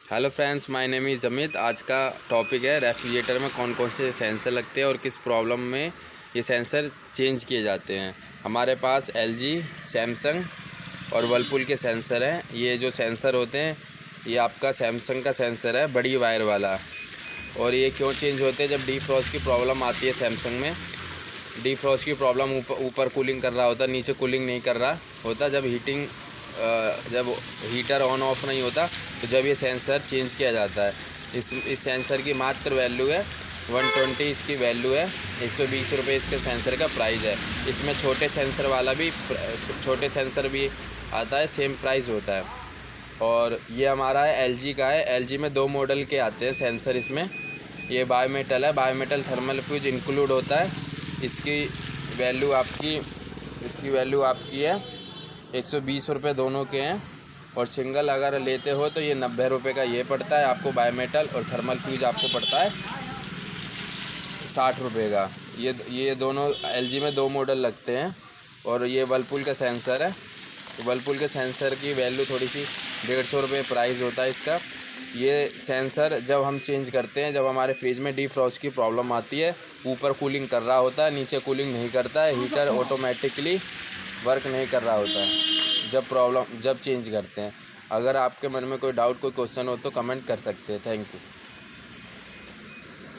Hello friends, my name is Amit. आज का topic है रेफ्रिजरेटर में कौन कौन से सेंसर लगते हैं और किस प्रॉब्लम में ये सेंसर चेंज किए जाते हैं। हमारे पास एलजी, सैमसंग और वर्लपूल के सेंसर हैं। ये जो सेंसर होते हैं ये आपका सैमसंग का सेंसर है, बड़ी वायर वाला। और ये क्यों चेंज होते हैं? जब डीफ्रॉस्ट की प्रॉब्लम आती है सैमसंग में, डीफ्रॉस्ट की प्रॉब्लम, ऊपर कूलिंग कर रहा होता, नीचे कूलिंग नहीं कर रहा होता, जब हीटर ऑन ऑफ नहीं होता, तो जब ये सेंसर चेंज किया जाता है। इस सेंसर की मात्र वैल्यू है 120, इसकी वैल्यू है 120 रुपये इसके सेंसर का प्राइस है। इसमें छोटे सेंसर भी आता है, सेम प्राइस होता है। और ये हमारा है एलजी का है। एलजी में 2 मॉडल के आते हैं सेंसर इसमें। ये बायोमेटल है, बायोमेटल थर्मल फ्यूज इंक्लूड होता है। इसकी वैल्यू आपकी है 120 रुपये, दोनों के हैं। और सिंगल अगर लेते हो तो ये 90 रुपये का ये पड़ता है आपको बायोमेटल, और थर्मल फ्यूज आपको पड़ता है 60 रुपये का। ये दोनों एलजी में 2 मॉडल लगते हैं। और ये वर्लपूल का सेंसर है। वर्लपूल के सेंसर की वैल्यू थोड़ी सी 150 रुपये प्राइस होता है इसका। ये सेंसर जब हम चेंज करते हैं, जब हमारे फ्रिज में डीफ्रॉस्ट की प्रॉब्लम आती है, ऊपर कूलिंग कर रहा होता है, नीचे कूलिंग नहीं करता है, हीटर ऑटोमेटिकली वर्क नहीं कर रहा होता है जब चेंज करते हैं। अगर आपके मन में कोई डाउट, कोई क्वेश्चन हो तो कमेंट कर सकते हैं। Thank you.